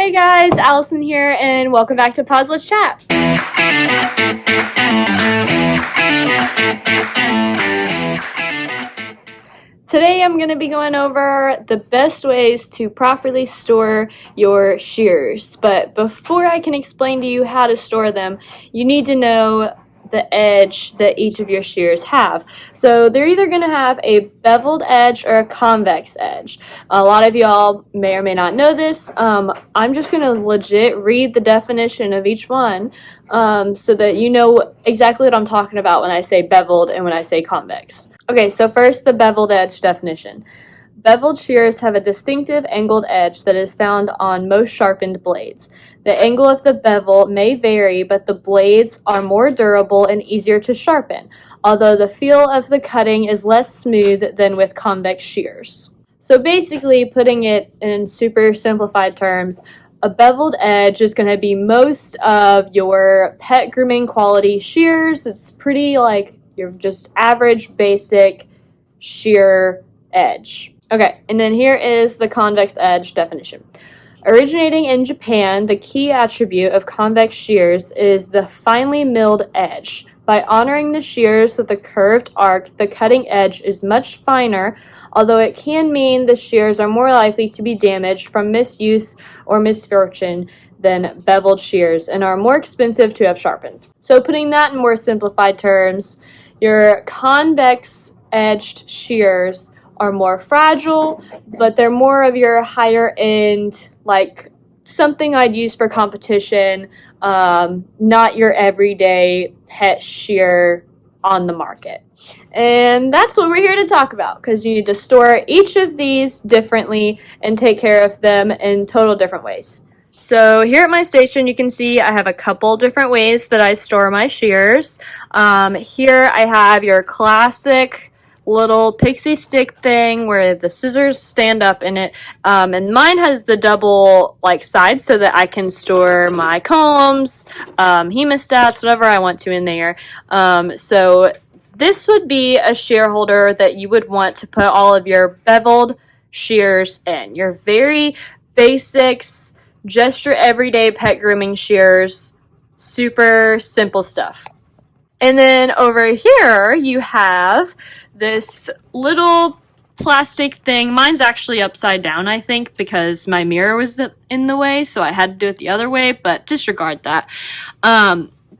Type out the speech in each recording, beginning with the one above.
Hey guys, Allison here, and welcome back to Pause Let's Chat. Today I'm going to be going over the best ways to properly store your shears. But before I can explain to you how to store them, you need to know the edge that each of your shears have. So they're either going to have a beveled edge or a convex edge. A lot of y'all may or may not know this. I'm just going to legit read the definition of each one so that you know exactly what I'm talking about when I say beveled and when I say convex. Okay, so first the beveled edge definition. Beveled shears have a distinctive angled edge that is found on most sharpened blades. The angle of the bevel may vary, but the blades are more durable and easier to sharpen, although the feel of the cutting is less smooth than with convex shears. So basically, putting it in super simplified terms, a beveled edge is going to be most of your pet grooming quality shears. It's pretty like your just average basic shear edge. Okay, and then here is the convex edge definition. Originating in Japan, the key attribute of convex shears is the finely milled edge. By honoring the shears with a curved arc, the cutting edge is much finer, although it can mean the shears are more likely to be damaged from misuse or misfortune than beveled shears and are more expensive to have sharpened. So putting that in more simplified terms, your convex edged shears are more fragile, but they're more of your higher end, like something I'd use for competition, not your everyday pet shear on the market. And that's what we're here to talk about, because you need to store each of these differently and take care of them in total different ways. So here at my station, you can see I have a couple different ways that I store my shears. Here I have your classic little pixie stick thing where the scissors stand up in it, and mine has the double like sides so that I can store my combs, hemostats, whatever I want to in there. So this would be a shear holder that you would want to put all of your beveled shears in. Your very basics, just your everyday pet grooming shears, super simple stuff. And then over here you have this little plastic thing. Mine's actually upside down, I think, because my mirror was in the way, so I had to do it the other way, but disregard that.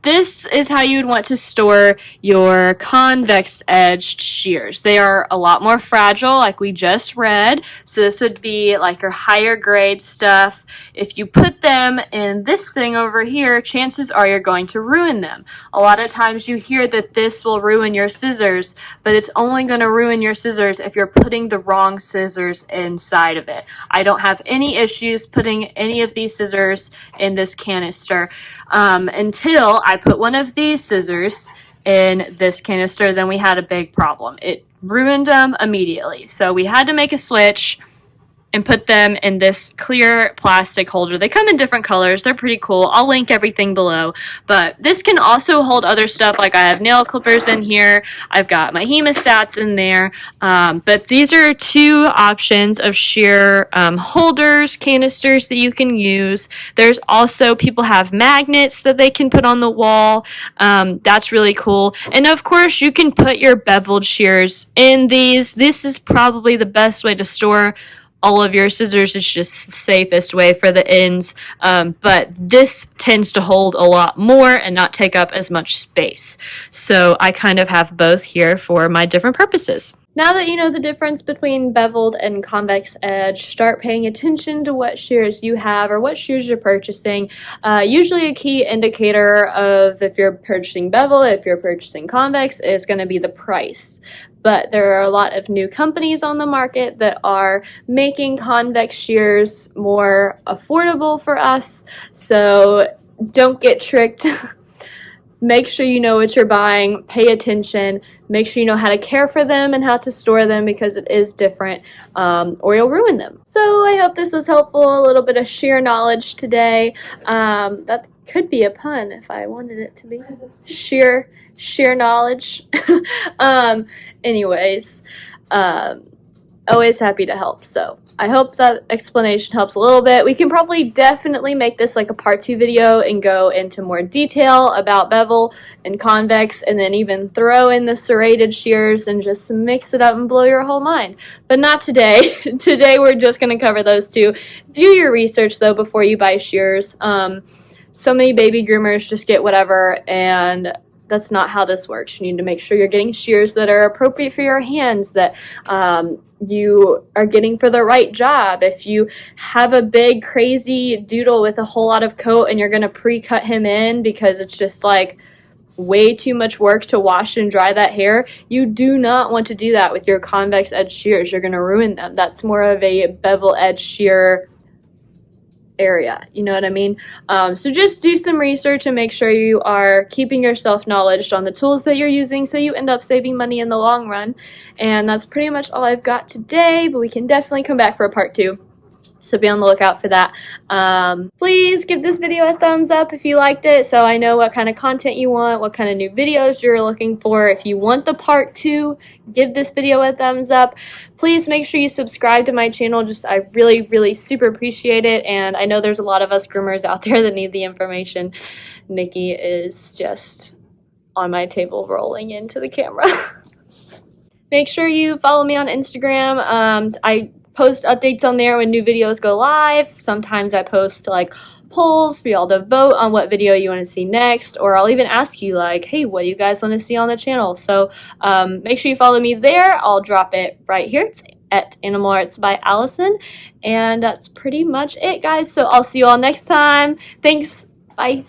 This is how you would want to store your convex edged shears. They are a lot more fragile, like we just read. So this would be like your higher grade stuff. If you put them in this thing over here, chances are you're going to ruin them. A lot of times you hear that this will ruin your scissors, but it's only going to ruin your scissors if you're putting the wrong scissors inside of it. I don't have any issues putting any of these scissors in this canister until I put one of these scissors in this canister. Then we had a big problem. It ruined them immediately. So we had to make a switch and put them in this clear plastic holder. They come in different colors. They're pretty cool. I'll link everything below. But this can also hold other stuff, like I have nail clippers in here. I've got my hemostats in there. But these are two options of shear holders, canisters that you can use. There's also, people have magnets that they can put on the wall. That's really cool. And of course, you can put your beveled shears in these. This is probably the best way to store all of your scissors. Is just the safest way for the ends, but this tends to hold a lot more and not take up as much space. So I kind of have both here for my different purposes. Now that you know the difference between beveled and convex edge, start paying attention to what shears you have or what shears you're purchasing. Usually a key indicator of if you're purchasing bevel, if you're purchasing convex, is going to be the price. But there are a lot of new companies on the market that are making convex shears more affordable for us, so don't get tricked. Make sure you know what you're buying, pay attention, make sure you know how to care for them and how to store them, because it is different, or you'll ruin them. So I hope this was helpful, a little bit of shear knowledge today. That could be a pun if I wanted it to be. Sheer knowledge. Anyways, always happy to help. So I hope that explanation helps a little bit. We can probably definitely make this like a part 2 video and go into more detail about bevel and convex, and then even throw in the serrated shears and just mix it up and blow your whole mind. But not today. Today we're just going to cover those two. Do your research though before you buy shears. So many baby groomers just get whatever, and that's not how this works. You need to make sure you're getting shears that are appropriate for your hands, that you are getting for the right job. If you have a big crazy doodle with a whole lot of coat and you're going to pre-cut him in because it's just like way too much work to wash and dry that hair, you do not want to do that with your convex edge shears. You're going to ruin them. That's more of a bevel edge shear area, you know what I mean? So just do some research and make sure you are keeping yourself knowledgeable on the tools that you're using, so you end up saving money in the long run. And that's pretty much all I've got today, but we can definitely come back for a part 2. So be on the lookout for that. Please give this video a thumbs up if you liked it, so I know what kind of content you want, what kind of new videos you're looking for. If you want the part 2, give this video a thumbs up. Please make sure you subscribe to my channel. I really super appreciate it, and I know there's a lot of us groomers out there that need the information. Nikki is just on my table rolling into the camera. Make sure you follow me on Instagram. I post updates on there when new videos go live. Sometimes I post like polls for y'all to vote on what video you want to see next, or I'll even ask you like, hey, what do you guys want to see on the channel? So make sure you follow me there. I'll drop it right here. It's at Animal Arts by Allison, and that's pretty much it, guys. So I'll see you all next time. Thanks. Bye.